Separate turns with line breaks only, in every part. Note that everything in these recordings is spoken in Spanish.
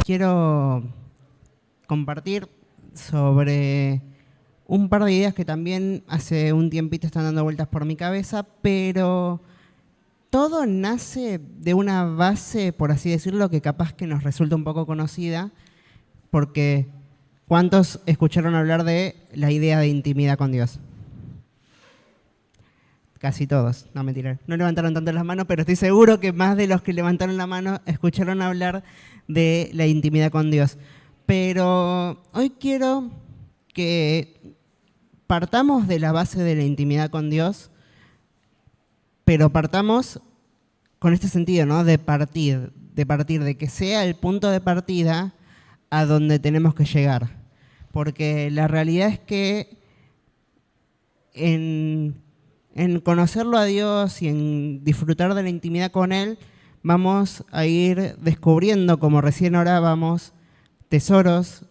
quiero compartir sobre un par de ideas que también hace un tiempito están dando vueltas por mi cabeza, pero todo nace de una base, por así decirlo, que capaz que nos resulta un poco conocida, porque ¿cuántos escucharon hablar de la idea de intimidad con Dios? Casi todos, no mentira, no levantaron tanto las manos, pero estoy seguro que más de los que levantaron la mano escucharon hablar de la intimidad con Dios. Pero hoy quiero que partamos de la base de la intimidad con Dios, pero partamos con este sentido, ¿no? De partir, de que sea el punto de partida a donde tenemos que llegar. Porque la realidad es que en conocerlo a Dios y en disfrutar de la intimidad con Él, vamos a ir descubriendo, como recién orábamos, tesoros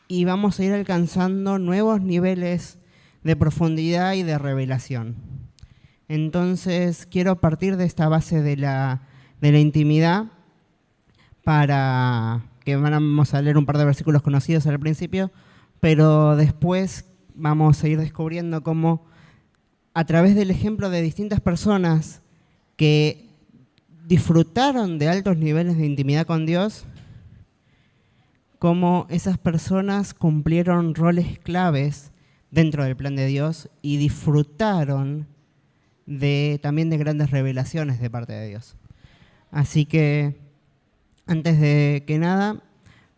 y vamos a ir alcanzando nuevos niveles de profundidad y de revelación. Entonces, quiero partir de esta base de la intimidad para que vamos a leer un par de versículos conocidos al principio, pero después vamos a ir descubriendo cómo a través del ejemplo de distintas personas que disfrutaron de altos niveles de intimidad con Dios, cómo esas personas cumplieron roles claves dentro del plan de Dios y disfrutaron también de grandes revelaciones de parte de Dios. Así que, antes de que nada,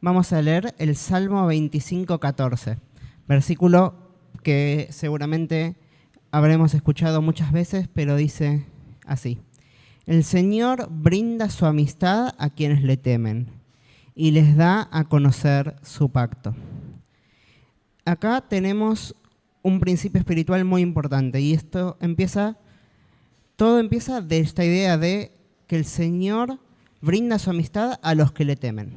vamos a leer el Salmo 25:14, versículo que seguramente habremos escuchado muchas veces, pero dice así: el Señor brinda su amistad a quienes le temen y les da a conocer su pacto. Acá tenemos un principio espiritual muy importante y todo empieza de esta idea de que el Señor brinda su amistad a los que le temen.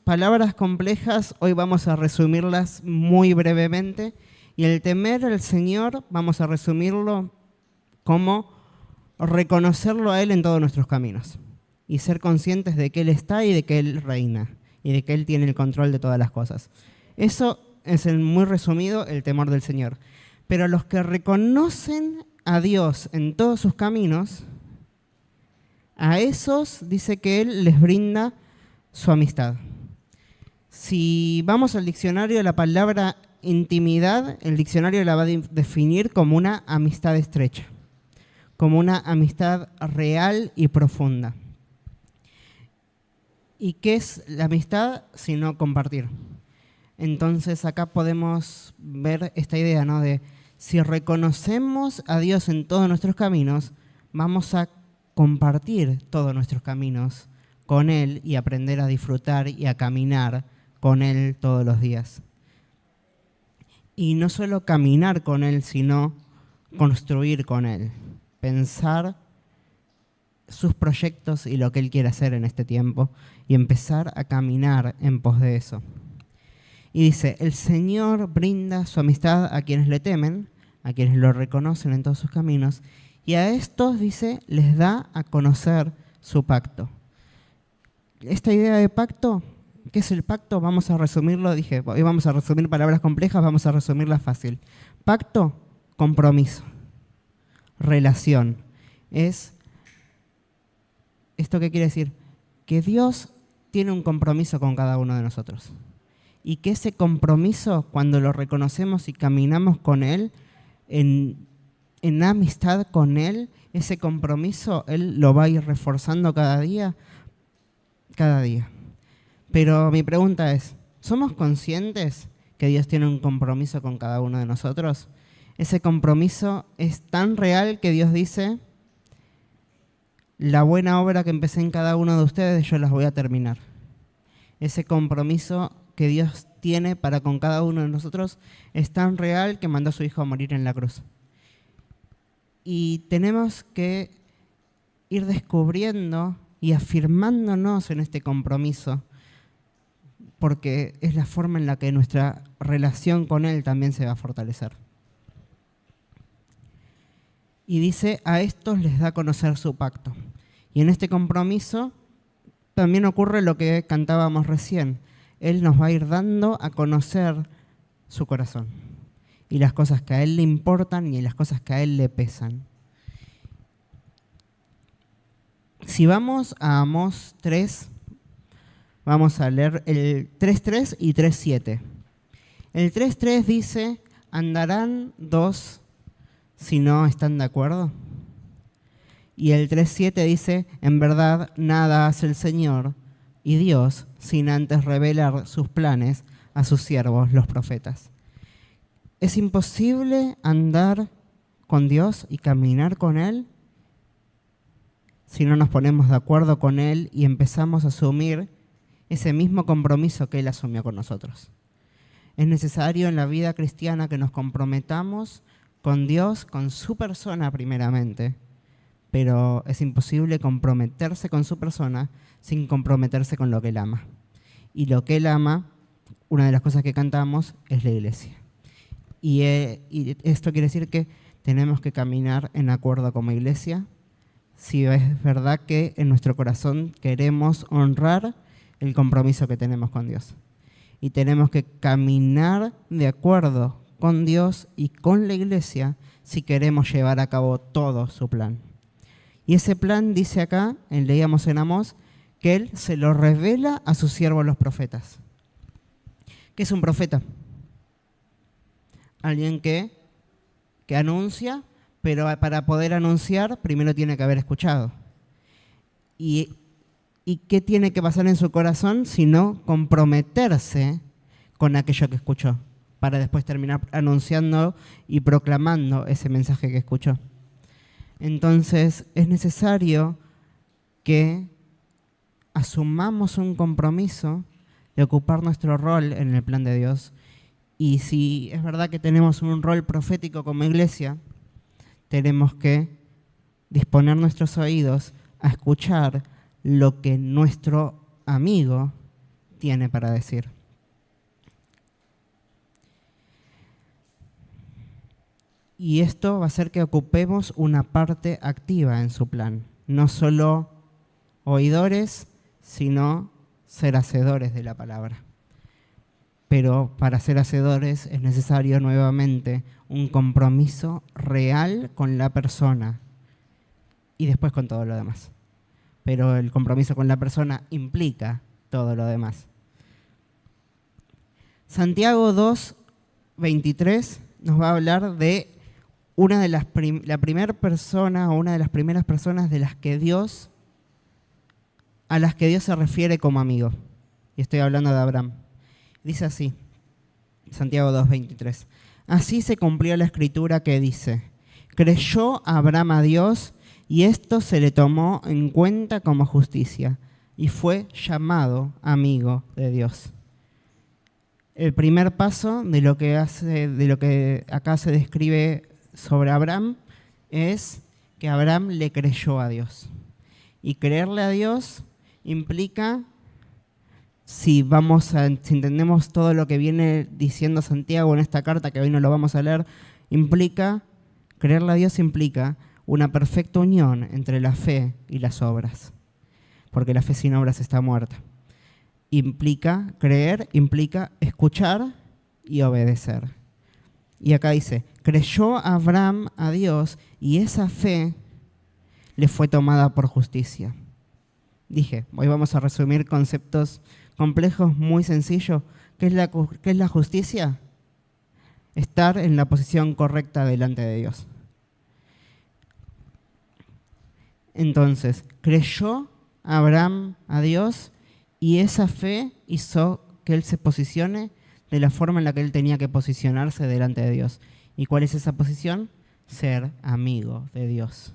Palabras complejas, hoy vamos a resumirlas muy brevemente. Y el temer al Señor, vamos a resumirlo como reconocerlo a Él en todos nuestros caminos y ser conscientes de que Él está y de que Él reina y de que Él tiene el control de todas las cosas. Eso es en muy resumido el temor del Señor. Pero los que reconocen a Dios en todos sus caminos, a esos dice que Él les brinda su amistad. Si vamos al diccionario, la palabra intimidad, el diccionario la va a definir como una amistad estrecha, como una amistad real y profunda. ¿Y qué es la amistad sino compartir? Entonces acá podemos ver esta idea, ¿no? De si reconocemos a Dios en todos nuestros caminos, vamos a compartir todos nuestros caminos con Él y aprender a disfrutar y a caminar con Él todos los días. Y no solo caminar con Él, sino construir con Él, pensar sus proyectos y lo que Él quiere hacer en este tiempo y empezar a caminar en pos de eso. Y dice, el Señor brinda su amistad a quienes le temen, a quienes lo reconocen en todos sus caminos, y a estos, dice, les da a conocer su pacto. Esta idea de pacto, ¿qué es el pacto? Vamos a resumirlo, dije, hoy vamos a resumir palabras complejas, vamos a resumirlas fácil. Pacto, compromiso, relación. ¿Esto qué quiere decir? Que Dios tiene un compromiso con cada uno de nosotros. Y que ese compromiso, cuando lo reconocemos y caminamos con Él, en amistad con Él, ese compromiso Él lo va a ir reforzando cada día. Pero mi pregunta es, ¿somos conscientes que Dios tiene un compromiso con cada uno de nosotros? Ese compromiso es tan real que Dios dice, la buena obra que empecé en cada uno de ustedes, yo las voy a terminar. Ese compromiso que Dios tiene para con cada uno de nosotros es tan real que mandó a su Hijo a morir en la cruz. Y tenemos que ir descubriendo y afirmándonos en este compromiso, porque es la forma en la que nuestra relación con Él también se va a fortalecer. Y dice, a estos les da a conocer su pacto. Y en este compromiso también ocurre lo que cantábamos recién. Él nos va a ir dando a conocer su corazón y las cosas que a Él le importan y las cosas que a Él le pesan. Si vamos a Amós 3, vamos a leer el 3.3 y 3.7. El 3.3 dice, ¿andarán dos si no están de acuerdo? Y el 3.7 dice, en verdad nada hace el Señor y Dios sin antes revelar sus planes a sus siervos, los profetas. Es imposible andar con Dios y caminar con Él si no nos ponemos de acuerdo con Él y empezamos a asumir ese mismo compromiso que Él asumió con nosotros. Es necesario en la vida cristiana que nos comprometamos con Dios, con su persona primeramente, pero es imposible comprometerse con su persona sin comprometerse con lo que Él ama. Y lo que Él ama, una de las cosas que cantamos, es la iglesia. Y esto quiere decir que tenemos que caminar en acuerdo como iglesia, si es verdad que en nuestro corazón queremos honrar el compromiso que tenemos con Dios. Y tenemos que caminar de acuerdo con Dios y con la iglesia si queremos llevar a cabo todo su plan. Y ese plan dice acá, leíamos en Amós, que Él se lo revela a sus siervos los profetas. ¿Qué es un profeta? Alguien que anuncia, pero para poder anunciar primero tiene que haber escuchado. ¿Y qué tiene que pasar en su corazón sino comprometerse con aquello que escuchó, para después terminar anunciando y proclamando ese mensaje que escuchó? Entonces es necesario que asumamos un compromiso de ocupar nuestro rol en el plan de Dios. Y si es verdad que tenemos un rol profético como iglesia, tenemos que disponer nuestros oídos a escuchar lo que nuestro amigo tiene para decir. Y esto va a hacer que ocupemos una parte activa en su plan. No solo oidores, sino ser hacedores de la palabra. Pero para ser hacedores es necesario nuevamente un compromiso real con la persona y después con todo lo demás. Pero el compromiso con la persona implica todo lo demás. Santiago 2:23 nos va a hablar de la primera persona o una de las primeras personas a las que Dios se refiere como amigo. Y estoy hablando de Abraham. Dice así, Santiago 2:23. Así se cumplió la escritura que dice, creyó Abraham a Dios y esto se le tomó en cuenta como justicia y fue llamado amigo de Dios. El primer paso de lo que acá se describe sobre Abraham es que Abraham le creyó a Dios. Y creerle a Dios implica, si entendemos todo lo que viene diciendo Santiago en esta carta, que hoy no lo vamos a leer, creerle a Dios implica una perfecta unión entre la fe y las obras, porque la fe sin obras está muerta. Creer implica escuchar y obedecer. Y acá dice, creyó Abraham a Dios y esa fe le fue tomada por justicia. Dije, hoy vamos a resumir conceptos complejos muy sencillos. ¿Qué es la justicia? Estar en la posición correcta delante de Dios. Entonces, creyó Abraham a Dios y esa fe hizo que él se posicione de la forma en la que él tenía que posicionarse delante de Dios. ¿Y cuál es esa posición? Ser amigo de Dios.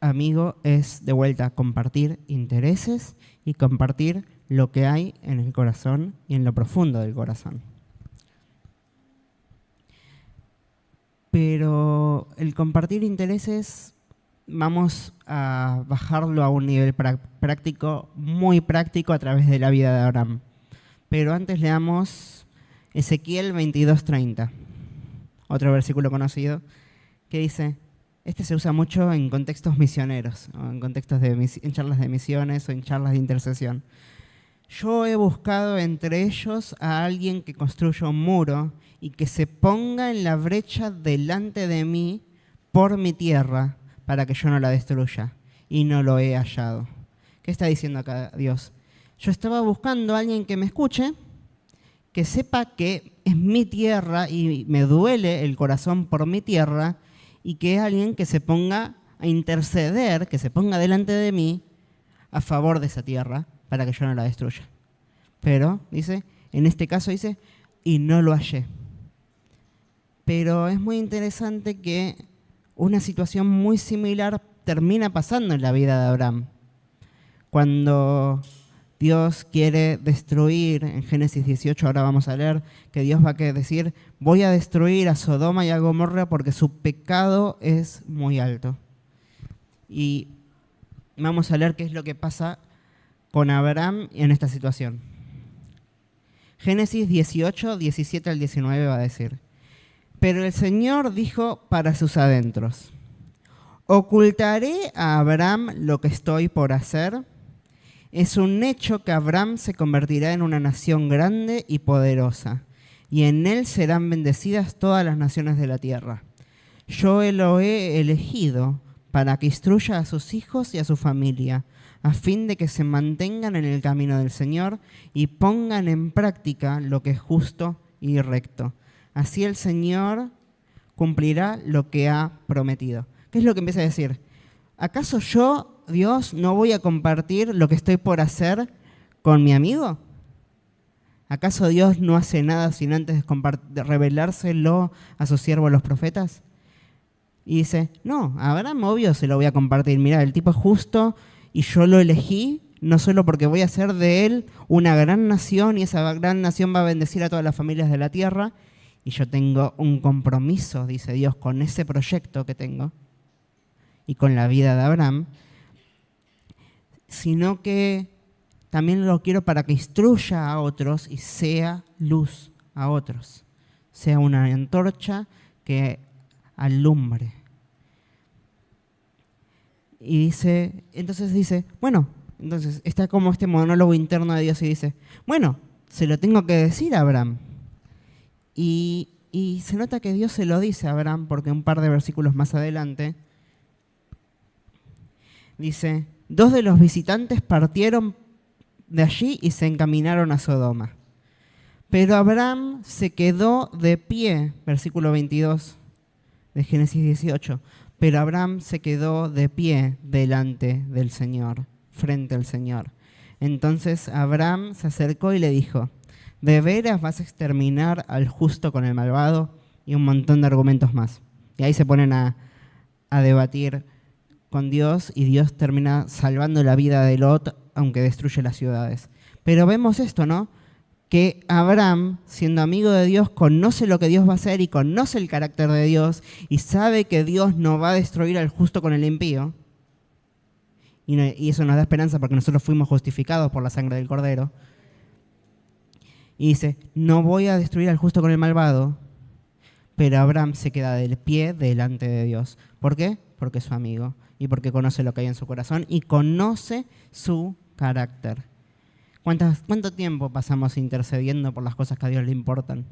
Amigo es, de vuelta, compartir intereses y compartir lo que hay en el corazón y en lo profundo del corazón. Pero el compartir intereses, vamos a bajarlo a un nivel práctico, muy práctico a través de la vida de Abraham. Pero antes leamos Ezequiel 22:30, otro versículo conocido, que dice, Este se usa mucho en contextos misioneros, o en contextos en charlas de misiones o en charlas de intercesión. Yo he buscado entre ellos a alguien que construya un muro y que se ponga en la brecha delante de mí por mi tierra para que yo no la destruya, y no lo he hallado. ¿Qué está diciendo acá Dios? Yo estaba buscando a alguien que me escuche, que sepa que es mi tierra y me duele el corazón por mi tierra, y que es alguien que se ponga a interceder, que se ponga delante de mí a favor de esa tierra para que yo no la destruya. Pero, dice, en este caso dice, y no lo hallé. Pero es muy interesante que una situación muy similar termina pasando en la vida de Abraham. Cuando Dios quiere destruir, en Génesis 18 ahora vamos a leer, que Dios va a decir, voy a destruir a Sodoma y a Gomorra porque su pecado es muy alto. Y vamos a leer qué es lo que pasa con Abraham en esta situación. Génesis 18, 17 al 19 va a decir, pero el Señor dijo para sus adentros, ¿ocultaré a Abraham lo que estoy por hacer? Es un hecho que Abraham se convertirá en una nación grande y poderosa, y en él serán bendecidas todas las naciones de la tierra. Yo lo he elegido para que instruya a sus hijos y a su familia, a fin de que se mantengan en el camino del Señor y pongan en práctica lo que es justo y recto. Así el Señor cumplirá lo que ha prometido. ¿Qué es lo que empieza a decir? ¿Acaso yo, Dios, no voy a compartir lo que estoy por hacer con mi amigo? ¿Acaso Dios no hace nada sin antes de revelárselo a sus siervos los profetas? Y dice, no, a Abraham obvio se lo voy a compartir. Mirá, el tipo es justo y yo lo elegí, no solo porque voy a hacer de él una gran nación y esa gran nación va a bendecir a todas las familias de la tierra. Y yo tengo un compromiso, dice Dios, con ese proyecto que tengo y con la vida de Abraham, sino que también lo quiero para que instruya a otros y sea luz a otros, sea una antorcha que alumbre. Y dice, entonces está como este monólogo interno de Dios y dice, bueno, se lo tengo que decir a Abraham. Y se nota que Dios se lo dice a Abraham porque un par de versículos más adelante dice, 2 de los visitantes partieron de allí y se encaminaron a Sodoma. Pero Abraham se quedó de pie, versículo 22 de Génesis 18. Pero Abraham se quedó de pie delante del Señor, frente al Señor. Entonces Abraham se acercó y le dijo, ¿de veras vas a exterminar al justo con el malvado? Y un montón de argumentos más. Y ahí se ponen a debatir con Dios y Dios termina salvando la vida de Lot, aunque destruye las ciudades. Pero vemos esto, ¿no? Que Abraham, siendo amigo de Dios, conoce lo que Dios va a hacer y conoce el carácter de Dios y sabe que Dios no va a destruir al justo con el impío. Y eso nos da esperanza porque nosotros fuimos justificados por la sangre del Cordero. Y dice, no voy a destruir al justo con el malvado, pero Abraham se queda del pie delante de Dios. ¿Por qué? Porque es su amigo y porque conoce lo que hay en su corazón y conoce su carácter. ¿Cuánto tiempo pasamos intercediendo por las cosas que a Dios le importan?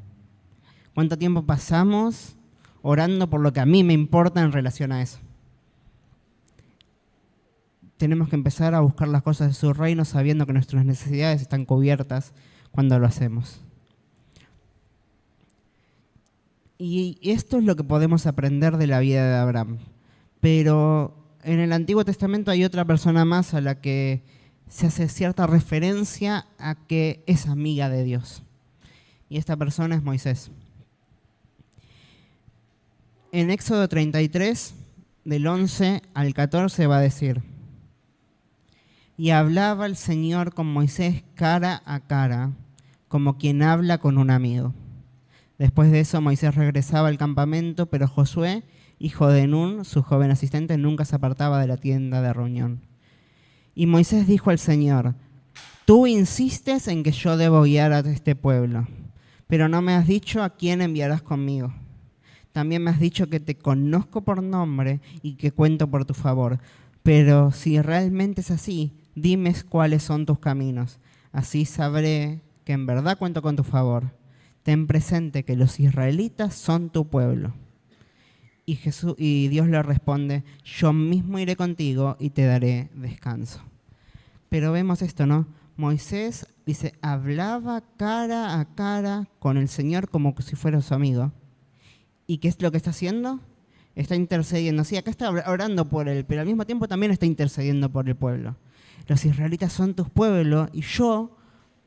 ¿Cuánto tiempo pasamos orando por lo que a mí me importa en relación a eso? Tenemos que empezar a buscar las cosas de su reino sabiendo que nuestras necesidades están cubiertas cuando lo hacemos. Y esto es lo que podemos aprender de la vida de Abraham. Pero en el Antiguo Testamento hay otra persona más a la que se hace cierta referencia a que es amiga de Dios. Y esta persona es Moisés. En Éxodo 33, del 11 al 14 va a decir, y hablaba el Señor con Moisés cara a cara, como quien habla con un amigo. Después de eso Moisés regresaba al campamento, pero Josué, hijo de Nun, su joven asistente, nunca se apartaba de la tienda de reunión. Y Moisés dijo al Señor, tú insistes en que yo debo guiar a este pueblo, pero no me has dicho a quién enviarás conmigo. También me has dicho que te conozco por nombre y que cuento por tu favor. Pero si realmente es así, dime cuáles son tus caminos. Así sabré que en verdad cuento con tu favor. Ten presente que los israelitas son tu pueblo. Y Dios le responde, yo mismo iré contigo y te daré descanso. Pero vemos esto, ¿no? Moisés, dice, hablaba cara a cara con el Señor como si fuera su amigo. ¿Y qué es lo que está haciendo? Está intercediendo. Sí, acá está orando por él, pero al mismo tiempo también está intercediendo por el pueblo. Los israelitas son tus pueblos y yo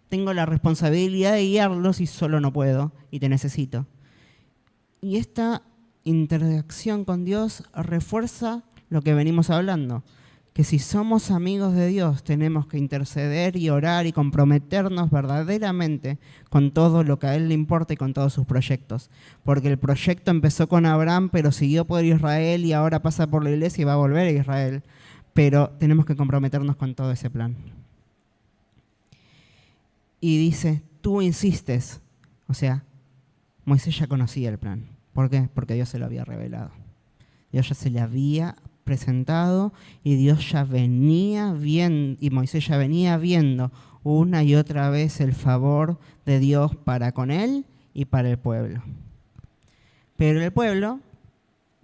tengo la responsabilidad de guiarlos y solo no puedo y te necesito. Y esta interacción con Dios refuerza lo que venimos hablando, que si somos amigos de Dios tenemos que interceder y orar y comprometernos verdaderamente con todo lo que a Él le importa y con todos sus proyectos. Porque el proyecto empezó con Abraham, pero siguió por Israel y ahora pasa por la iglesia y va a volver a Israel. Pero tenemos que comprometernos con todo ese plan. Y dice, tú insistes. O sea, Moisés ya conocía el plan. ¿Por qué? Porque Dios se lo había revelado. Dios ya se le había presentado y Dios ya venía viendo, y Moisés ya venía viendo una y otra vez el favor de Dios para con él y para el pueblo. Pero el pueblo,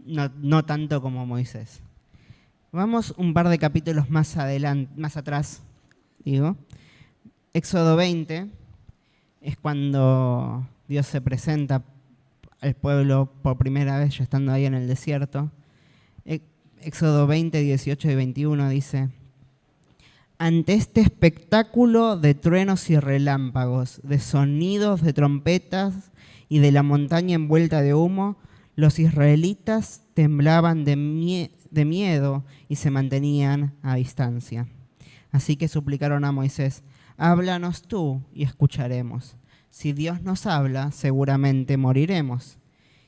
no tanto como Moisés. Vamos un par de capítulos más atrás, digo. Éxodo 20 es cuando Dios se presenta al pueblo por primera vez, ya estando ahí en el desierto. Éxodo 20, 18 y 21 dice, ante este espectáculo de truenos y relámpagos, de sonidos de trompetas y de la montaña envuelta de humo, los israelitas temblaban de miedo y se mantenían a distancia. Así que suplicaron a Moisés, háblanos tú y escucharemos. Si Dios nos habla, seguramente moriremos.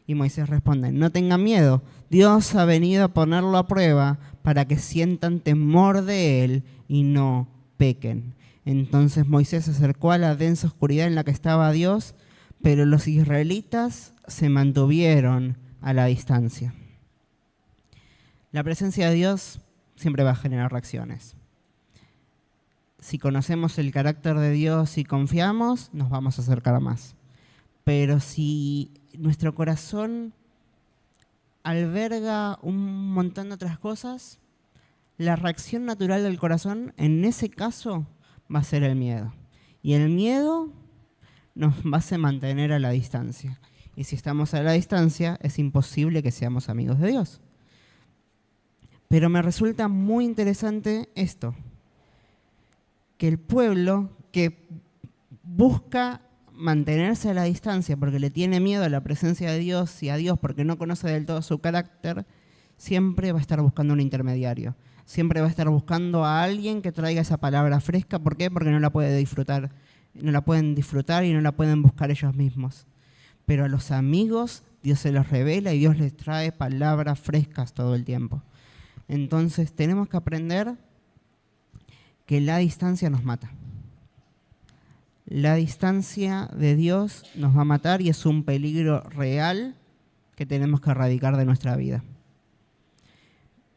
Y Moisés responde, no tengan miedo, Dios ha venido a ponerlo a prueba para que sientan temor de Él y no pequen. Entonces Moisés se acercó a la densa oscuridad en la que estaba Dios, pero los israelitas se mantuvieron a la distancia. La presencia de Dios siempre va a generar reacciones. Si conocemos el carácter de Dios y confiamos, nos vamos a acercar más. Pero si nuestro corazón alberga un montón de otras cosas, la reacción natural del corazón en ese caso va a ser el miedo. Y el miedo nos hace mantener a la distancia. Y si estamos a la distancia, es imposible que seamos amigos de Dios. Pero me resulta muy interesante esto, que el pueblo que busca mantenerse a la distancia porque le tiene miedo a la presencia de Dios y a Dios porque no conoce del todo su carácter, siempre va a estar buscando un intermediario. Siempre va a estar buscando a alguien que traiga esa palabra fresca. ¿Por qué? Porque no la puede disfrutar. No la pueden disfrutar y no la pueden buscar ellos mismos. Pero a los amigos Dios se los revela y Dios les trae palabras frescas todo el tiempo. Entonces tenemos que aprender que la distancia nos mata. La distancia de Dios nos va a matar y es un peligro real que tenemos que erradicar de nuestra vida.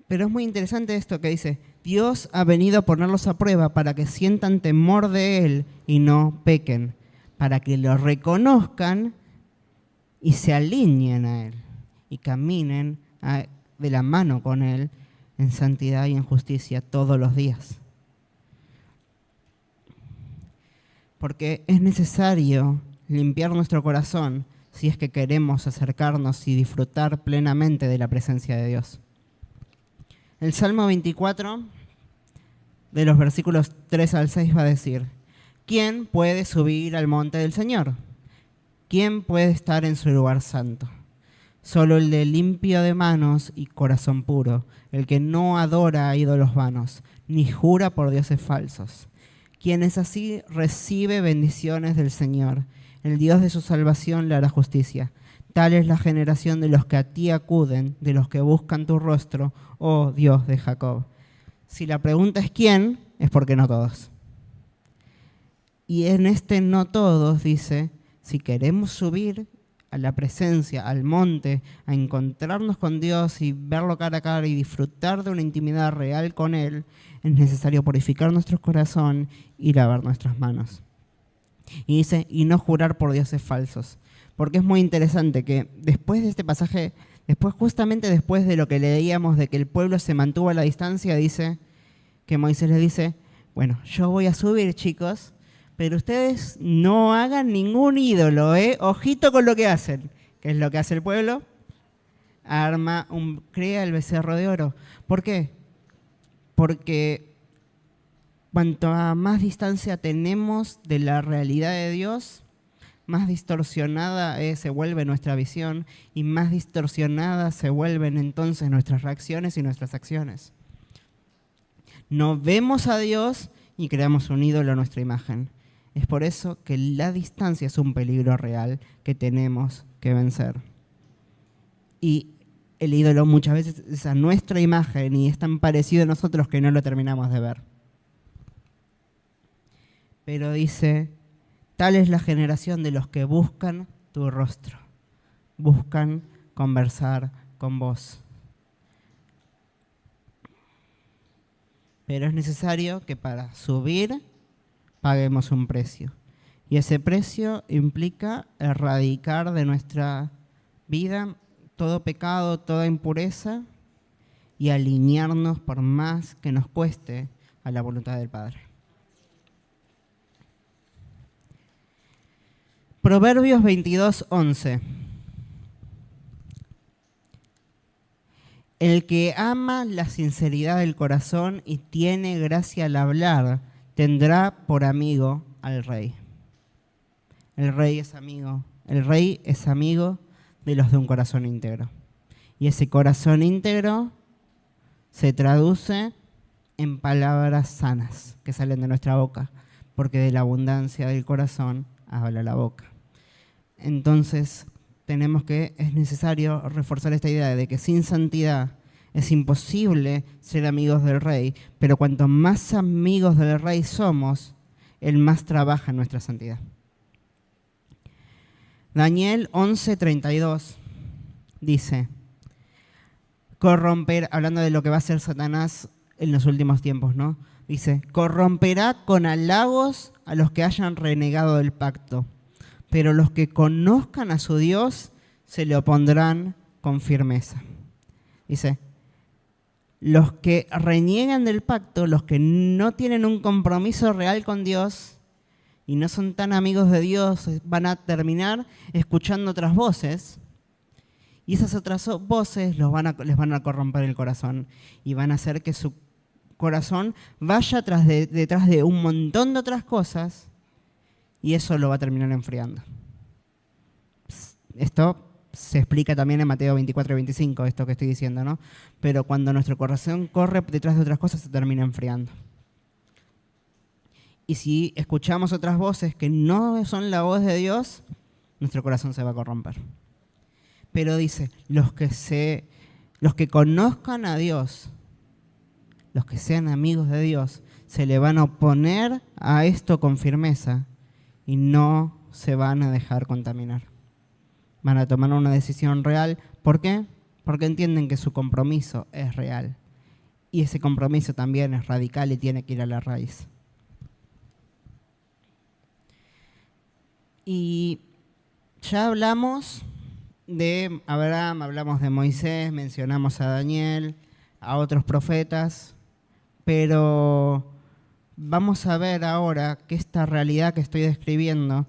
Pero es muy interesante esto que dice, Dios ha venido a ponerlos a prueba para que sientan temor de Él y no pequen, para que lo reconozcan y se alineen a Él y caminen de la mano con Él en santidad y en justicia todos los días. Porque es necesario limpiar nuestro corazón si es que queremos acercarnos y disfrutar plenamente de la presencia de Dios. El Salmo 24, de los versículos 3 al 6, va a decir, ¿quién puede subir al monte del Señor? ¿Quién puede estar en su lugar santo? Solo el de limpio de manos y corazón puro, el que no adora a ídolos vanos, ni jura por dioses falsos. Quien es así recibe bendiciones del Señor. El Dios de su salvación le hará justicia. Tal es la generación de los que a ti acuden, de los que buscan tu rostro, oh Dios de Jacob. Si la pregunta es quién, es porque no todos. Y en este no todos dice, si queremos subir a la presencia, al monte, a encontrarnos con Dios y verlo cara a cara y disfrutar de una intimidad real con Él, es necesario purificar nuestro corazón y lavar nuestras manos. Y dice, y no jurar por dioses falsos. Porque es muy interesante que después de este pasaje, justamente después de lo que leíamos de que el pueblo se mantuvo a la distancia, dice que Moisés les dice, bueno, yo voy a subir, chicos, pero ustedes no hagan ningún ídolo, ¿eh? Ojito con lo que hacen. ¿Qué es lo que hace el pueblo? Crea el becerro de oro. ¿Por qué? Porque cuanto más distancia tenemos de la realidad de Dios, más distorsionada se vuelve nuestra visión y más distorsionadas se vuelven entonces nuestras reacciones y nuestras acciones. No vemos a Dios y creamos un ídolo a nuestra imagen. Es por eso que la distancia es un peligro real que tenemos que vencer. Y el ídolo muchas veces es a nuestra imagen y es tan parecido a nosotros que no lo terminamos de ver. Pero dice, tal es la generación de los que buscan tu rostro, buscan conversar con vos. Pero es necesario que para subir paguemos un precio. Y ese precio implica erradicar de nuestra vida todo pecado, toda impureza y alinearnos por más que nos cueste a la voluntad del Padre. Proverbios 22:11. El que ama la sinceridad del corazón y tiene gracia al hablar, tendrá por amigo al rey. El rey es amigo de los de un corazón íntegro. Y ese corazón íntegro se traduce en palabras sanas que salen de nuestra boca, porque de la abundancia del corazón habla la boca. Entonces, es necesario reforzar esta idea de que sin santidad es imposible ser amigos del rey, pero cuanto más amigos del rey somos, él más trabaja en nuestra santidad. Daniel 11:32 dice, hablando de lo que va a hacer Satanás en los últimos tiempos, ¿no? Dice, corromperá con halagos a los que hayan renegado del pacto, pero los que conozcan a su Dios se le opondrán con firmeza. Dice, los que reniegan del pacto, los que no tienen un compromiso real con Dios y no son tan amigos de Dios, van a terminar escuchando otras voces y esas otras voces les van a corromper el corazón y van a hacer que su corazón vaya detrás de un montón de otras cosas y eso lo va a terminar enfriando. Esto se explica también en Mateo 24 y 25, esto que estoy diciendo, ¿no? Pero cuando nuestro corazón corre detrás de otras cosas, se termina enfriando. Y si escuchamos otras voces que no son la voz de Dios, nuestro corazón se va a corromper. Pero dice, los que conozcan a Dios, los que sean amigos de Dios, se le van a oponer a esto con firmeza y no se van a dejar contaminar. Van a tomar una decisión real. ¿Por qué? Porque entienden que su compromiso es real. Y ese compromiso también es radical y tiene que ir a la raíz. Y ya hablamos de Abraham, hablamos de Moisés, mencionamos a Daniel, a otros profetas, pero vamos a ver ahora que esta realidad que estoy describiendo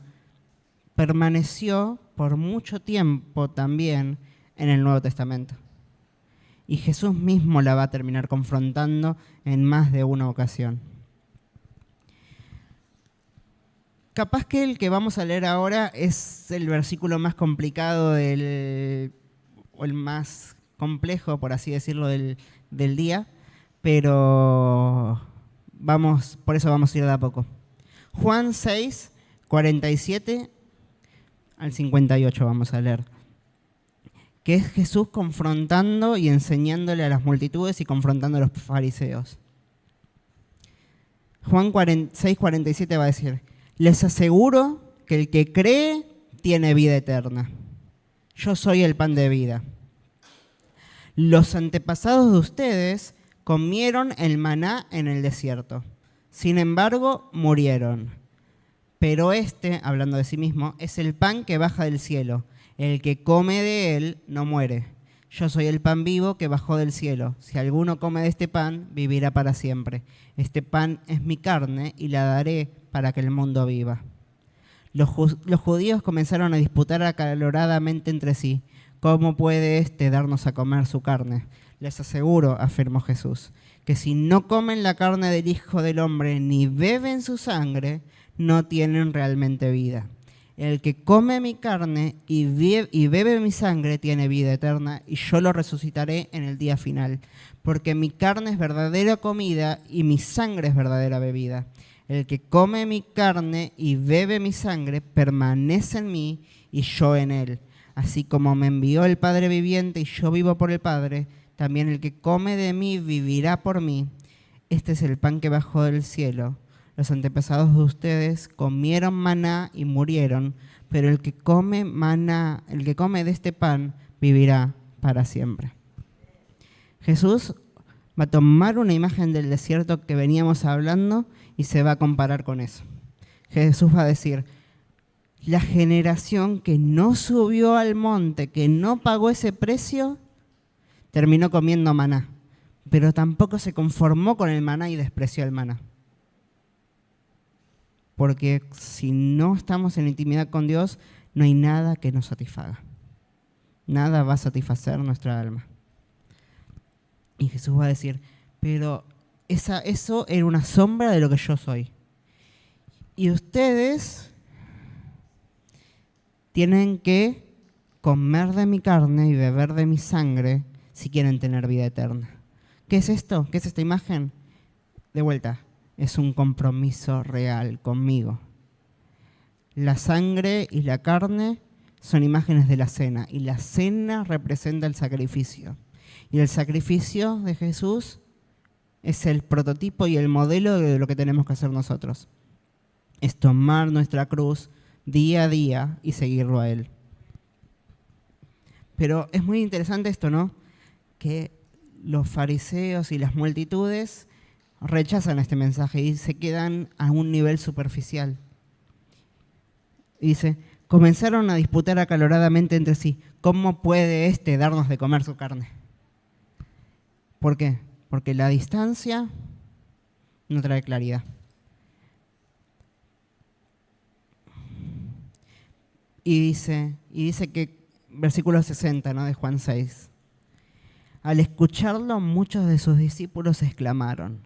permaneció por mucho tiempo también en el Nuevo Testamento. Y Jesús mismo la va a terminar confrontando en más de una ocasión. Capaz que el que vamos a leer ahora es el versículo más complicado o el más complejo, por así decirlo, del día, pero por eso vamos a ir de a poco. Juan 6, 47 al 58 vamos a leer, que es Jesús confrontando y enseñándole a las multitudes y confrontando a los fariseos. Juan 6, 47 va a decir, les aseguro que el que cree tiene vida eterna. Yo soy el pan de vida. Los antepasados de ustedes comieron el maná en el desierto. Sin embargo, murieron. Pero este, hablando de sí mismo, es el pan que baja del cielo. El que come de él no muere. Yo soy el pan vivo que bajó del cielo. Si alguno come de este pan, vivirá para siempre. Este pan es mi carne y la daré para que el mundo viva. Los judíos comenzaron a disputar acaloradamente entre sí. ¿Cómo puede éste darnos a comer su carne? Les aseguro, afirmó Jesús, que si no comen la carne del Hijo del Hombre ni beben su sangre, no tienen realmente vida. El que come mi carne y bebe mi sangre tiene vida eterna, y yo lo resucitaré en el día final, porque mi carne es verdadera comida y mi sangre es verdadera bebida. El que come mi carne y bebe mi sangre permanece en mí y yo en él. Así como me envió el Padre viviente y yo vivo por el Padre, también el que come de mí vivirá por mí. Este es el pan que bajó del cielo. Los antepasados de ustedes comieron maná y murieron, pero el que come de este pan vivirá para siempre. Jesús va a tomar una imagen del desierto que veníamos hablando y se va a comparar con eso. Jesús va a decir: la generación que no subió al monte, que no pagó ese precio, terminó comiendo maná, pero tampoco se conformó con el maná y despreció el maná. Porque si no estamos en intimidad con Dios, no hay nada que nos satisfaga. Nada va a satisfacer nuestra alma. Y Jesús va a decir: pero eso era una sombra de lo que yo soy. Y ustedes tienen que comer de mi carne y beber de mi sangre si quieren tener vida eterna. ¿Qué es esto? ¿Qué es esta imagen? De vuelta, es un compromiso real conmigo. La sangre y la carne son imágenes de la cena, y la cena representa el sacrificio. Y el sacrificio de Jesús es el prototipo y el modelo de lo que tenemos que hacer nosotros. Es tomar nuestra cruz día a día y seguirlo a Él. Pero es muy interesante esto, ¿no? Que los fariseos y las multitudes rechazan este mensaje y se quedan a un nivel superficial. Dice: comenzaron a disputar acaloradamente entre sí. ¿Cómo puede éste darnos de comer su carne? ¿Por qué? Porque la distancia no trae claridad. Y dice que, versículo 60, ¿no?, de Juan 6. Al escucharlo, muchos de sus discípulos exclamaron: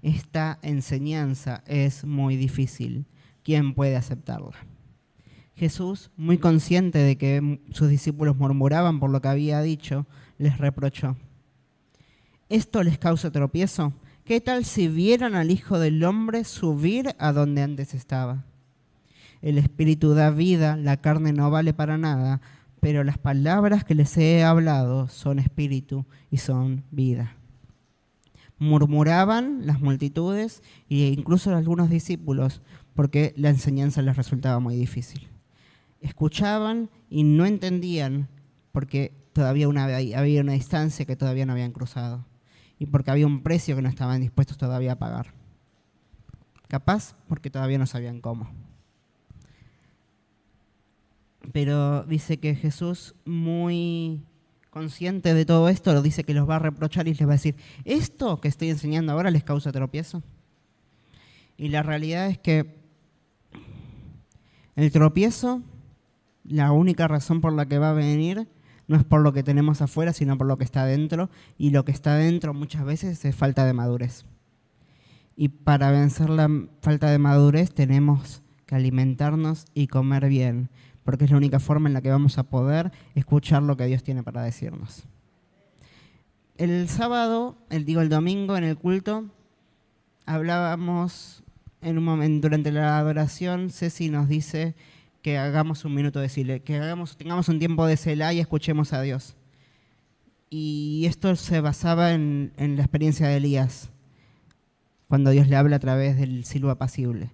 esta enseñanza es muy difícil. ¿Quién puede aceptarla? Jesús, muy consciente de que sus discípulos murmuraban por lo que había dicho, les reprochó: ¿esto les causa tropiezo? ¿Qué tal si vieran al Hijo del Hombre subir a donde antes estaba? El Espíritu da vida, la carne no vale para nada, pero las palabras que les he hablado son espíritu y son vida. Murmuraban las multitudes e incluso algunos discípulos porque la enseñanza les resultaba muy difícil. Escuchaban y no entendían porque todavía había una distancia que todavía no habían cruzado y porque había un precio que no estaban dispuestos todavía a pagar. Capaz porque todavía no sabían cómo. Pero dice que Jesús, muy consciente de todo esto, lo dice que los va a reprochar y les va a decir: ¿esto que estoy enseñando ahora les causa tropiezo? Y la realidad es que el tropiezo, la única razón por la que va a venir, no es por lo que tenemos afuera, sino por lo que está adentro. Y lo que está adentro muchas veces es falta de madurez. Y para vencer la falta de madurez tenemos que alimentarnos y comer bien, porque es la única forma en la que vamos a poder escuchar lo que Dios tiene para decirnos. El domingo en el culto, hablábamos en un momento durante la adoración. Ceci nos dice que hagamos un minuto de silencio, tengamos un tiempo de Selah y escuchemos a Dios. Y esto se basaba en la experiencia de Elías, cuando Dios le habla a través del silbo apacible.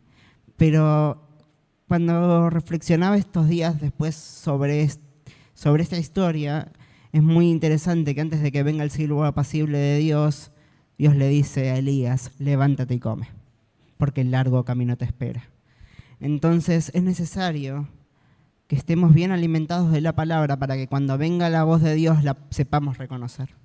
Pero cuando reflexionaba estos días después sobre sobre esta historia, es muy interesante que antes de que venga el silbo apacible de Dios, Dios le dice a Elías, levántate y come, porque el largo camino te espera. Entonces es necesario que estemos bien alimentados de la palabra para que cuando venga la voz de Dios la sepamos reconocer.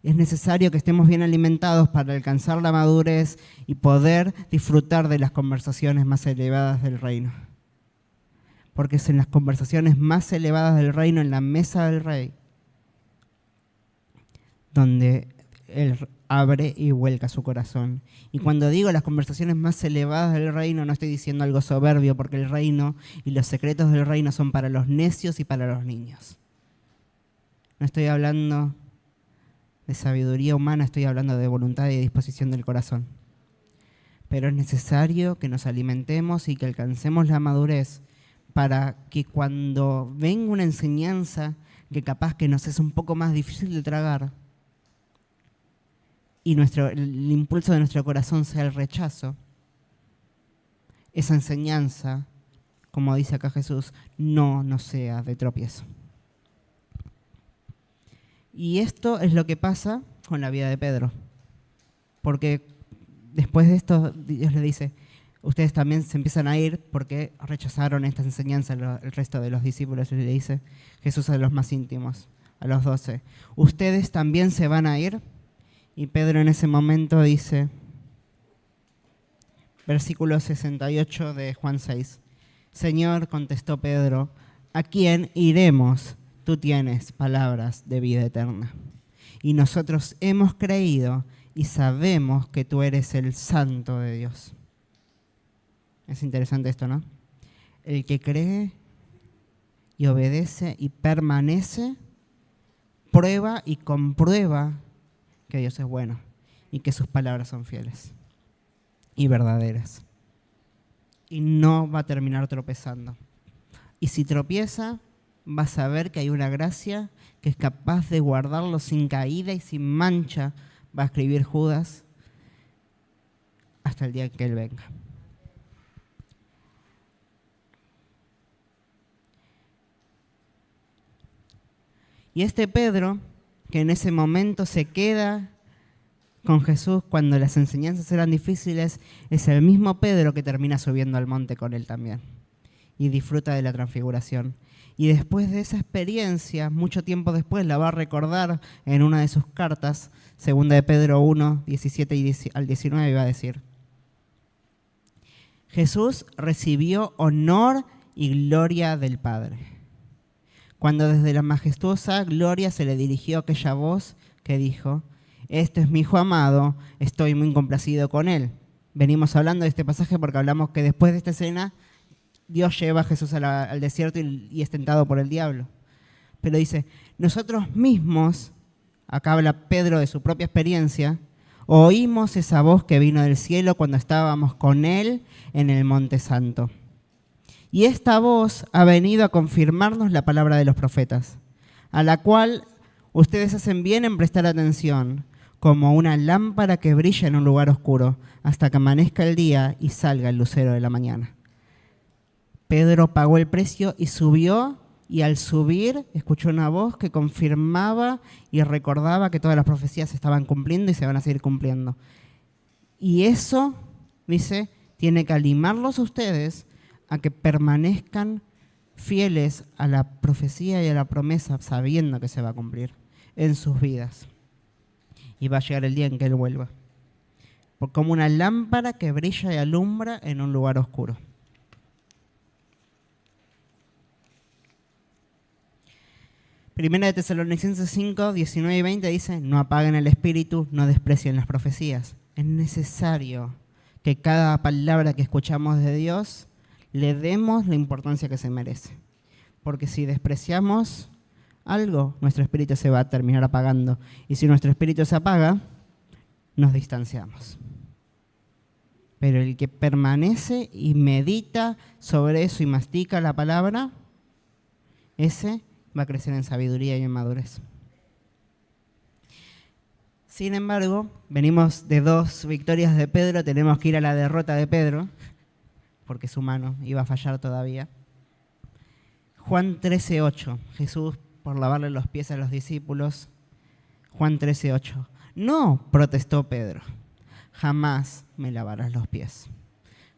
Es necesario que estemos bien alimentados para alcanzar la madurez y poder disfrutar de las conversaciones más elevadas del reino. Porque es en las conversaciones más elevadas del reino, en la mesa del rey, donde Él abre y vuelca su corazón. Y cuando digo las conversaciones más elevadas del reino, no estoy diciendo algo soberbio, porque el reino y los secretos del reino son para los necios y para los niños. No estoy hablando de sabiduría humana, estoy hablando de voluntad y disposición del corazón. Pero es necesario que nos alimentemos y que alcancemos la madurez para que cuando venga una enseñanza que capaz que nos es un poco más difícil de tragar y el impulso de nuestro corazón sea el rechazo, esa enseñanza, como dice acá Jesús, no nos sea de tropiezo. Y esto es lo que pasa con la vida de Pedro. Porque después de esto, Dios le dice, ustedes también se empiezan a ir porque rechazaron esta enseñanza el resto de los discípulos. Y le dice Jesús a los más íntimos, a los 12, ¿ustedes también se van a ir? Y Pedro en ese momento dice, versículo 68 de Juan 6, Señor, contestó Pedro, ¿a quién iremos? Tú tienes palabras de vida eterna. Y nosotros hemos creído y sabemos que tú eres el Santo de Dios. Es interesante esto, ¿no? El que cree y obedece y permanece, prueba y comprueba que Dios es bueno y que sus palabras son fieles y verdaderas. Y no va a terminar tropezando. Y si tropieza, va a saber que hay una gracia que es capaz de guardarlo sin caída y sin mancha, va a escribir Judas, hasta el día en que Él venga. Y este Pedro, que en ese momento se queda con Jesús cuando las enseñanzas eran difíciles, es el mismo Pedro que termina subiendo al monte con Él también y disfruta de la transfiguración. Y después de esa experiencia, mucho tiempo después, la va a recordar en una de sus cartas, 2 de Pedro 1, 17 al 19, va a decir, Jesús recibió honor y gloria del Padre, cuando desde la majestuosa gloria se le dirigió aquella voz que dijo, este es mi Hijo amado, estoy muy complacido con él. Venimos hablando de este pasaje porque hablamos que después de esta escena, Dios lleva a Jesús al desierto y es tentado por el diablo. Pero dice, nosotros mismos, acá habla Pedro de su propia experiencia, oímos esa voz que vino del cielo cuando estábamos con él en el Monte Santo. Y esta voz ha venido a confirmarnos la palabra de los profetas, a la cual ustedes hacen bien en prestar atención, como una lámpara que brilla en un lugar oscuro, hasta que amanezca el día y salga el lucero de la mañana. Pedro pagó el precio y subió, y al subir escuchó una voz que confirmaba y recordaba que todas las profecías se estaban cumpliendo y se van a seguir cumpliendo. Y eso, dice, tiene que animarlos a ustedes a que permanezcan fieles a la profecía y a la promesa, sabiendo que se va a cumplir en sus vidas. Y va a llegar el día en que Él vuelva. Como una lámpara que brilla y alumbra en un lugar oscuro. Primera de Tesalonicenses 5, 19 y 20 dice, no apaguen el espíritu, no desprecien las profecías. Es necesario que cada palabra que escuchamos de Dios le demos la importancia que se merece. Porque si despreciamos algo, nuestro espíritu se va a terminar apagando. Y si nuestro espíritu se apaga, nos distanciamos. Pero el que permanece y medita sobre eso y mastica la palabra, ese va a crecer en sabiduría y en madurez. Sin embargo, venimos de 2 victorias de Pedro, tenemos que ir a la derrota de Pedro, porque es humano, iba a fallar todavía. Juan 13:8, Jesús por lavarle los pies a los discípulos. Juan 13:8. No, protestó Pedro, jamás me lavarás los pies.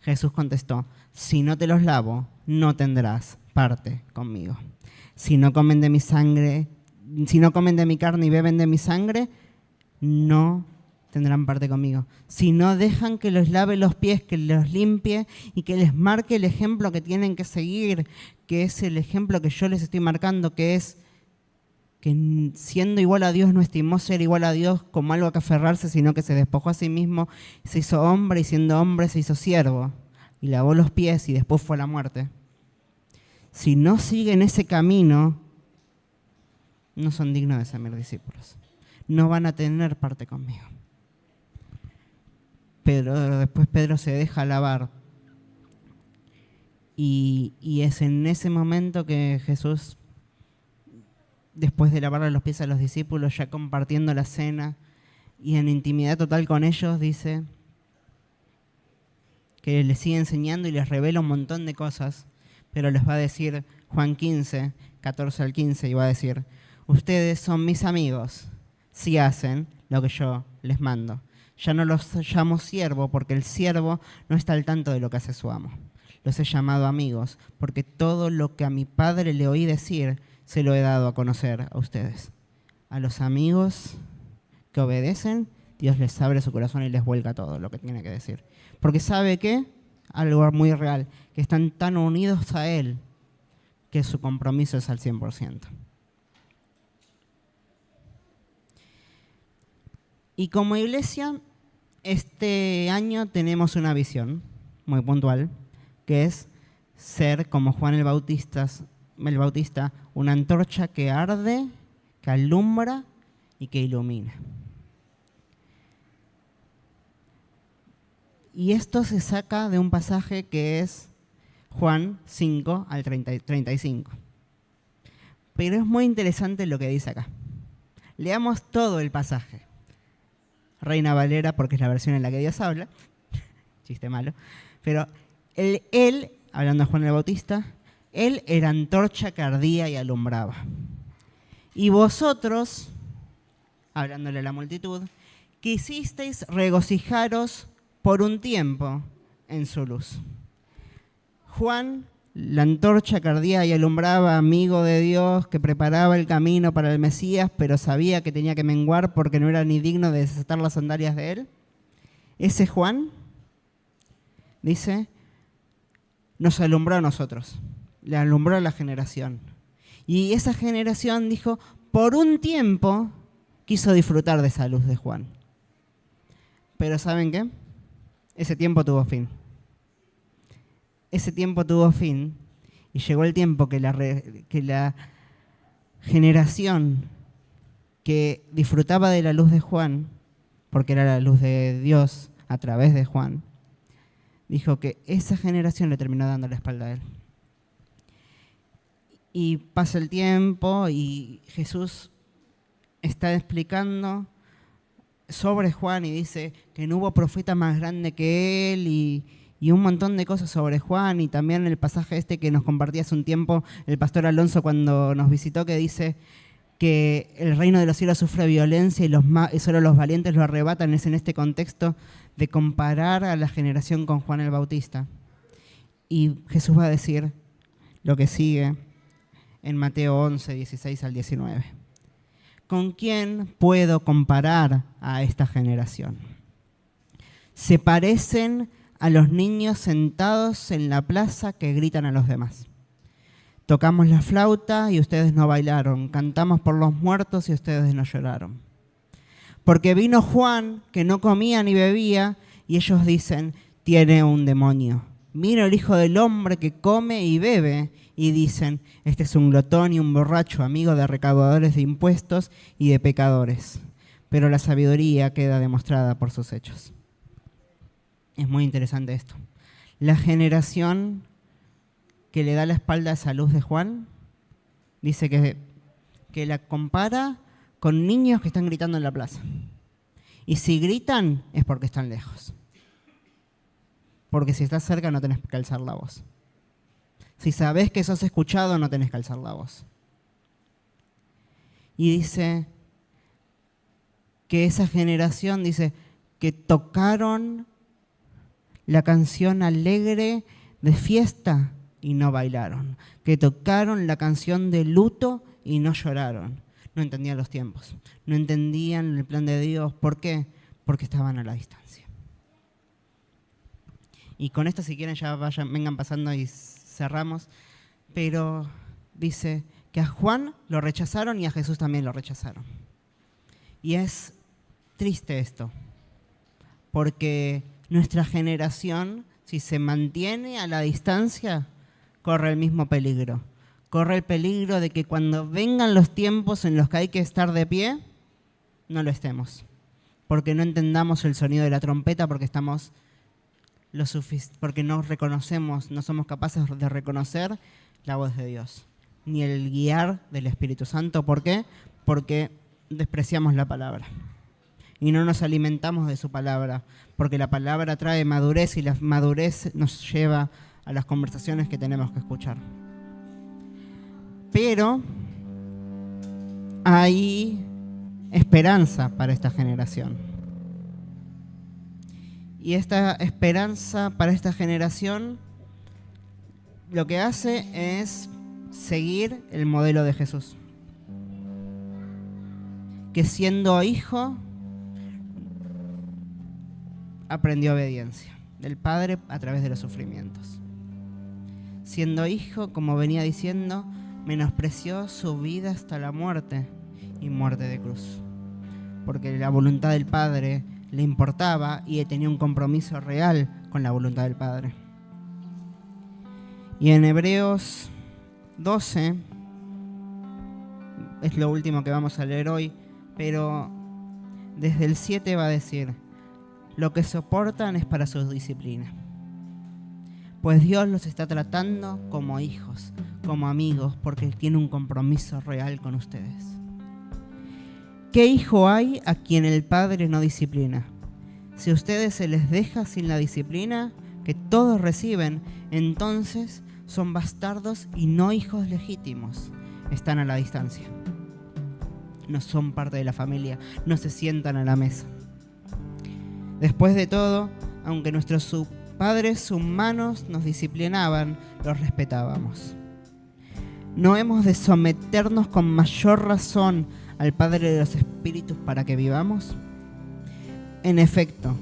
Jesús contestó, si no te los lavo, no tendrás parte conmigo. Si no comen de mi carne y beben de mi sangre, no tendrán parte conmigo. Si no dejan que los lave los pies, que los limpie y que les marque el ejemplo que tienen que seguir, que es el ejemplo que yo les estoy marcando, que es que siendo igual a Dios no estimó ser igual a Dios como algo a que aferrarse, sino que se despojó a sí mismo, se hizo hombre y siendo hombre se hizo siervo y lavó los pies y después fue a la muerte. Si no siguen ese camino, no son dignos de ser mis discípulos. No van a tener parte conmigo. Después Pedro se deja lavar. Y es en ese momento que Jesús, después de lavarle los pies a los discípulos, ya compartiendo la cena y en intimidad total con ellos, dice que les sigue enseñando y les revela un montón de cosas, pero les va a decir Juan 15, 14 al 15, y va a decir, ustedes son mis amigos si hacen lo que yo les mando. Ya no los llamo siervo porque el siervo no está al tanto de lo que hace su amo. Los he llamado amigos porque todo lo que a mi Padre le oí decir se lo he dado a conocer a ustedes. A los amigos que obedecen, Dios les abre su corazón y les vuelca todo lo que tiene que decir. Porque sabe que, algo muy real, que están tan unidos a Él que su compromiso es al 100%. Y como iglesia, este año tenemos una visión muy puntual, que es ser como Juan el Bautista, una antorcha que arde, que alumbra y que ilumina. Y esto se saca de un pasaje que es Juan 5 al 35. Pero es muy interesante lo que dice acá. Leamos todo el pasaje. Reina Valera, porque es la versión en la que Dios habla. Chiste malo. Pero él, hablando de Juan el Bautista, él era antorcha que ardía y alumbraba. Y vosotros, hablándole a la multitud, quisisteis regocijaros por un tiempo en su luz. Juan, la antorcha que ardía y alumbraba, amigo de Dios, que preparaba el camino para el Mesías, pero sabía que tenía que menguar porque no era ni digno de desatar las sandalias de él. Ese Juan, dice, nos alumbró a nosotros, le alumbró a la generación. Y esa generación dijo, por un tiempo quiso disfrutar de esa luz de Juan. Pero ¿saben qué? Ese tiempo tuvo fin. Ese tiempo tuvo fin y llegó el tiempo que la generación que disfrutaba de la luz de Juan, porque era la luz de Dios a través de Juan, dijo que esa generación le terminó dando la espalda a él. Y pasa el tiempo y Jesús está explicando sobre Juan y dice que no hubo profeta más grande que él y un montón de cosas sobre Juan, y también el pasaje este que nos compartía hace un tiempo el pastor Alonso cuando nos visitó, que dice que el reino de los cielos sufre violencia y solo los valientes lo arrebatan. Es en este contexto de comparar a la generación con Juan el Bautista. Y Jesús va a decir lo que sigue en Mateo 11, 16 al 19. ¿Con quién puedo comparar a esta generación? Se parecen a los niños sentados en la plaza que gritan a los demás. Tocamos la flauta y ustedes no bailaron. Cantamos por los muertos y ustedes no lloraron. Porque vino Juan, que no comía ni bebía, y ellos dicen, tiene un demonio. Vino el Hijo del Hombre que come y bebe, y dicen, este es un glotón y un borracho, amigo de recaudadores de impuestos y de pecadores. Pero la sabiduría queda demostrada por sus hechos. Es muy interesante esto. La generación que le da la espalda a esa luz de Juan, dice que la compara con niños que están gritando en la plaza. Y si gritan es porque están lejos. Porque si estás cerca no tenés que alzar la voz. Si sabés que sos escuchado, no tenés que alzar la voz. Y dice que esa generación, dice, que tocaron la canción alegre de fiesta y no bailaron. Que tocaron la canción de luto y no lloraron. No entendían los tiempos, no entendían el plan de Dios. ¿Por qué? Porque estaban a la distancia. Y con esto, si quieren, ya vengan pasando y cerramos. Pero dice que a Juan lo rechazaron y a Jesús también lo rechazaron. Y es triste esto, porque nuestra generación, si se mantiene a la distancia, corre el mismo peligro. Corre el peligro de que cuando vengan los tiempos en los que hay que estar de pie, no lo estemos. Porque no entendamos el sonido de la trompeta, porque no reconocemos, no somos capaces de reconocer la voz de Dios, ni el guiar del Espíritu Santo. ¿Por qué? Porque despreciamos la palabra y no nos alimentamos de su palabra, porque la palabra trae madurez y la madurez nos lleva a las conversaciones que tenemos que escuchar. Pero hay esperanza para esta generación. Y esta esperanza para esta generación lo que hace es seguir el modelo de Jesús, que siendo hijo aprendió obediencia del Padre a través de los sufrimientos. Siendo hijo, como venía diciendo, menospreció su vida hasta la muerte y muerte de cruz, porque la voluntad del Padre le importaba y tenía un compromiso real con la voluntad del Padre. Y en Hebreos 12, es lo último que vamos a leer hoy, pero desde el 7 va a decir: lo que soportan es para su disciplina, pues Dios los está tratando como hijos, como amigos, porque tiene un compromiso real con ustedes. ¿Qué hijo hay a quien el Padre no disciplina? Si a ustedes se les deja sin la disciplina que todos reciben, entonces son bastardos y no hijos legítimos. Están a la distancia. No son parte de la familia, no se sientan a la mesa. Después de todo, aunque nuestros padres humanos nos disciplinaban, los respetábamos. ¿No hemos de someternos con mayor razón al Padre de los Espíritus para que vivamos? En efecto,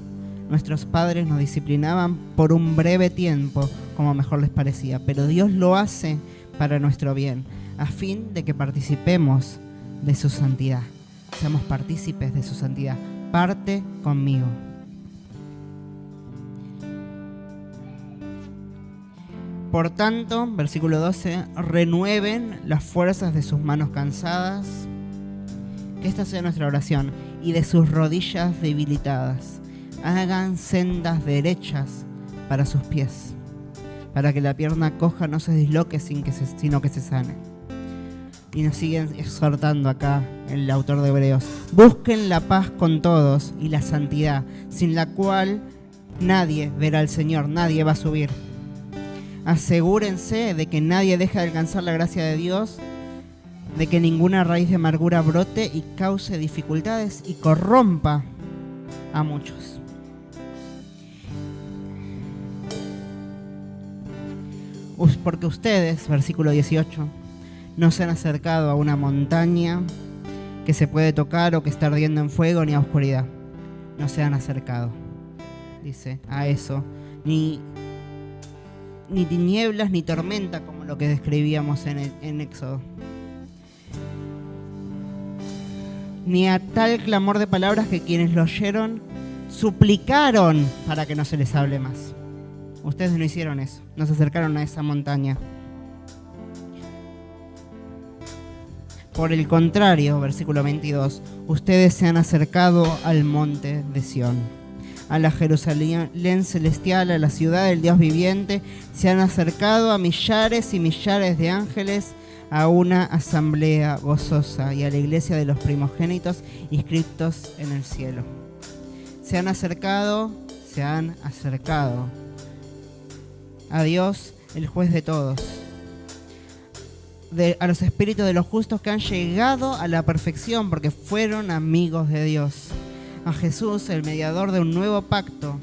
nuestros padres nos disciplinaban por un breve tiempo, como mejor les parecía, pero Dios lo hace para nuestro bien, a fin de que participemos de su santidad. Seamos partícipes de su santidad. Parte conmigo. Por tanto, versículo 12, renueven las fuerzas de sus manos cansadas, que esta sea nuestra oración, y de sus rodillas debilitadas. Hagan sendas derechas para sus pies, para que la pierna coja no se disloque sino que se sane. Y nos siguen exhortando acá el autor de Hebreos: busquen la paz con todos y la santidad, sin la cual nadie verá al Señor, nadie va a subir. Asegúrense de que nadie deje de alcanzar la gracia de Dios, de que ninguna raíz de amargura brote y cause dificultades y corrompa a muchos. Porque ustedes, versículo 18, no se han acercado a una montaña que se puede tocar o que está ardiendo en fuego, ni a oscuridad. No se han acercado, dice, a eso, ni tinieblas ni tormenta, como lo que describíamos en Éxodo. Ni a tal clamor de palabras que quienes lo oyeron suplicaron para que no se les hable más. Ustedes no hicieron eso, no se acercaron a esa montaña. Por el contrario, versículo 22, ustedes se han acercado al monte de Sión, a la Jerusalén celestial, a la ciudad del Dios viviente, se han acercado a millares y millares de ángeles, a una asamblea gozosa y a la iglesia de los primogénitos inscritos en el cielo. Se han acercado a Dios, el juez de todos, a los espíritus de los justos que han llegado a la perfección porque fueron amigos de Dios. A Jesús, el mediador de un nuevo pacto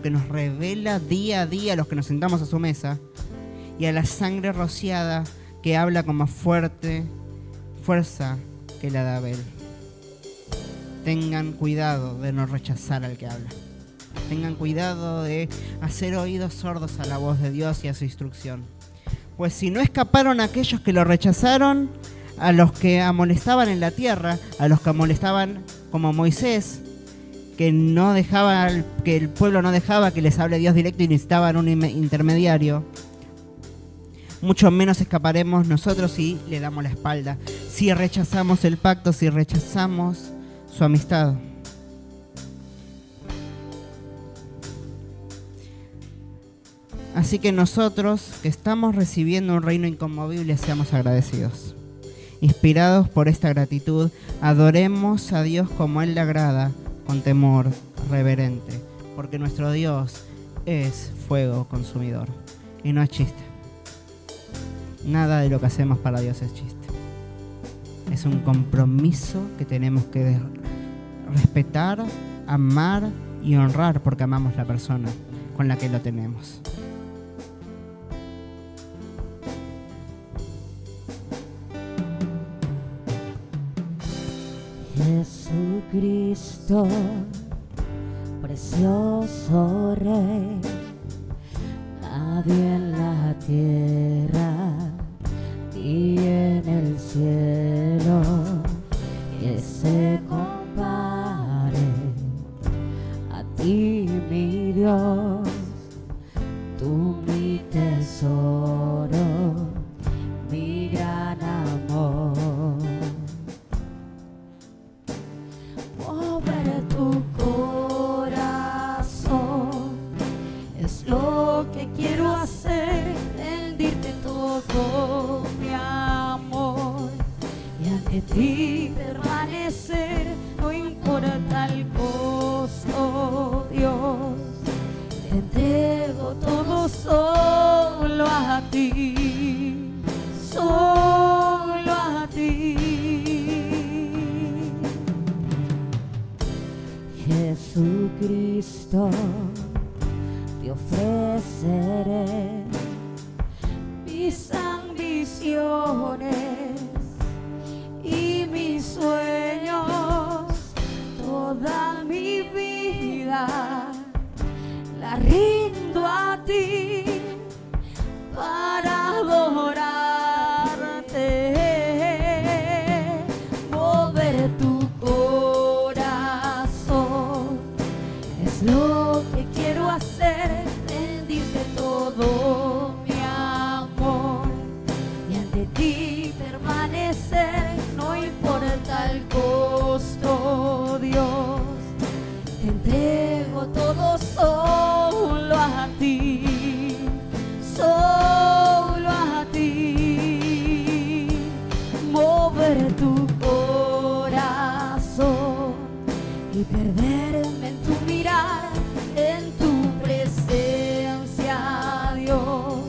que nos revela día a día a los que nos sentamos a su mesa, y a la sangre rociada que habla con más fuerza que la de Abel. Tengan cuidado de no rechazar al que habla. Tengan cuidado de hacer oídos sordos a la voz de Dios y a su instrucción. Pues si no escaparon aquellos que lo rechazaron, a los que amonestaban en la tierra, a los que amonestaban como Moisés, que no dejaba, que el pueblo no dejaba que les hable Dios directo y necesitaban un intermediario, mucho menos escaparemos nosotros si le damos la espalda, si rechazamos el pacto, si rechazamos su amistad. Así que nosotros, que estamos recibiendo un reino inconmovible, seamos agradecidos. Inspirados por esta gratitud, adoremos a Dios como a Él le agrada, con temor reverente, porque nuestro Dios es fuego consumidor y no es chiste. Nada de lo que hacemos para Dios es chiste. Es un compromiso que tenemos que respetar, amar y honrar porque amamos la persona con la que lo tenemos.
Jesucristo, precioso Rey, nadie en la tierra y en el cielo que se compare a ti, mi Dios, tú mi tesoro, mi gran amor. Mover tu corazón es lo que quiero hacer, rendirte todo mi amor y ante ti permanecer, no importa el costo, Dios, te entrego todo solo a ti, solo a ti. Jesucristo, te ofreceré mis ambiciones y mis sueños, toda mi vida la rindo a ti para adorarte, mover tu corazón es lo que quiero hacer, rendirte todo mi amor y ante ti permanecer, no importa el costo, Dios, te entrego todo solo a ti, solo a ti, mover tu corazón y perderme en tu mirar, en tu presencia, Dios,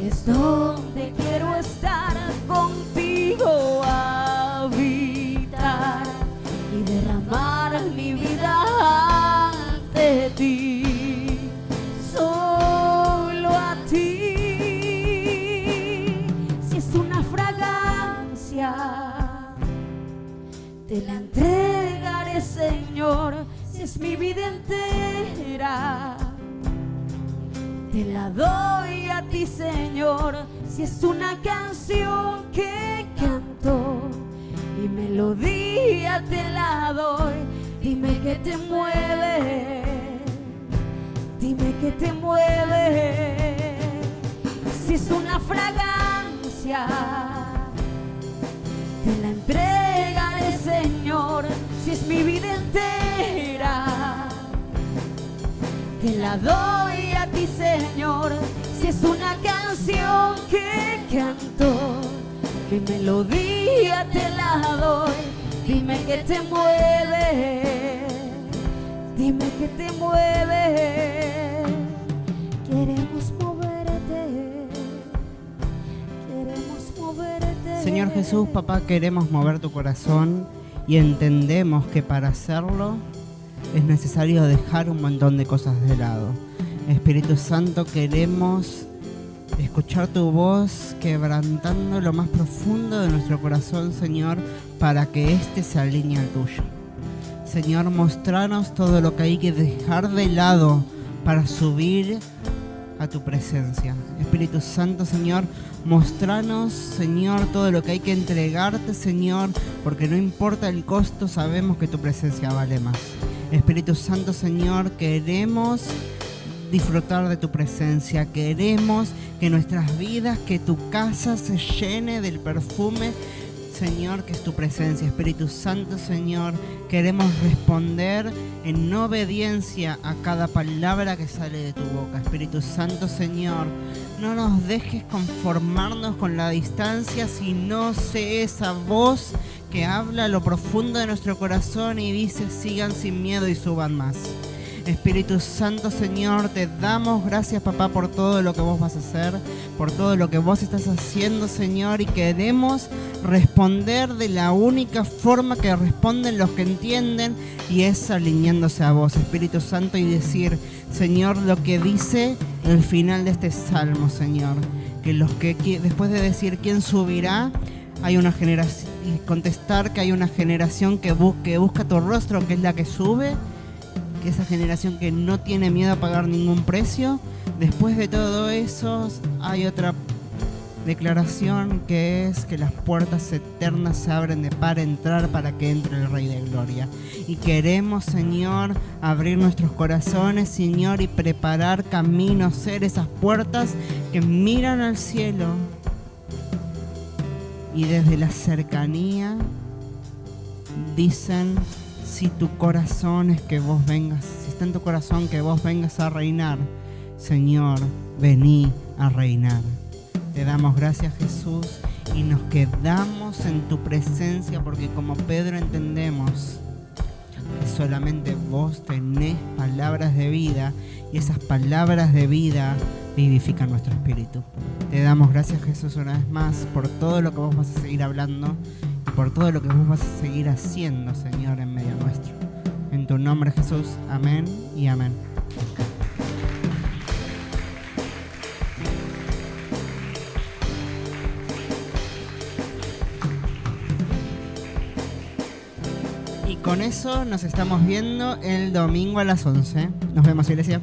es donde quiero estar, contigo habitar y derramar mi vida ante ti, solo a ti. Si es una fragancia, te la entregaré, Señor. Si es mi vida entera, te la doy a ti, Señor. Si es una canción que canto, mi melodía te la doy. Dime qué te mueve, dime qué te mueve. Si es una fragancia, te la entregaré, Señor. Si es mi vida entera, te la doy a ti, Señor. Si es una canción que canto, mi melodía te la doy. Dime qué te mueve, dime qué te mueve. Queremos moverte, queremos
Señor Jesús, papá, queremos mover tu corazón y entendemos que para hacerlo es necesario dejar un montón de cosas de lado. Espíritu Santo, queremos escuchar tu voz quebrantando lo más profundo de nuestro corazón, Señor, para que éste se alinee al tuyo. Señor, mostranos todo lo que hay que dejar de lado para subir a tu presencia. Espíritu Santo, Señor, mostranos, Señor, todo lo que hay que entregarte, Señor, porque no importa el costo, sabemos que tu presencia vale más. Espíritu Santo, Señor, queremos disfrutar de tu presencia, queremos que nuestras vidas, que tu casa se llene del perfume, Señor, que es tu presencia. Espíritu Santo, Señor, queremos responder en obediencia a cada palabra que sale de tu boca. Espíritu Santo, Señor, no nos dejes conformarnos con la distancia, sino sé esa voz que habla a lo profundo de nuestro corazón y dice: sigan sin miedo y suban más. Espíritu Santo, Señor, te damos gracias, papá, por todo lo que vos vas a hacer, por todo lo que vos estás haciendo, Señor, y queremos responder de la única forma que responden los que entienden, y es alineándose a vos, Espíritu Santo, y decir, Señor, lo que dice el final de este salmo, Señor, que los que después de decir quién subirá, hay una generación, y contestar que hay una generación que busca tu rostro, que es la que sube, que esa generación que no tiene miedo a pagar ningún precio. Después de todo eso hay otra declaración, que es que las puertas eternas se abren de par entrar para que entre el Rey de Gloria. Y queremos, Señor, abrir nuestros corazones, Señor, y preparar caminos, ser esas puertas que miran al cielo y desde la cercanía dicen: si tu corazón es que vos vengas, si está en tu corazón que vos vengas a reinar, Señor, vení a reinar. Te damos gracias, Jesús, y nos quedamos en tu presencia, porque como Pedro entendemos que solamente vos tenés palabras de vida, y esas palabras de vida vivifican nuestro espíritu. Te damos gracias, Jesús, una vez más por todo lo que vos vas a seguir hablando, por todo lo que vos vas a seguir haciendo, Señor, en medio nuestro. En tu nombre, Jesús. Amén y amén. Y con eso nos estamos viendo el domingo a las 11. Nos vemos, iglesia.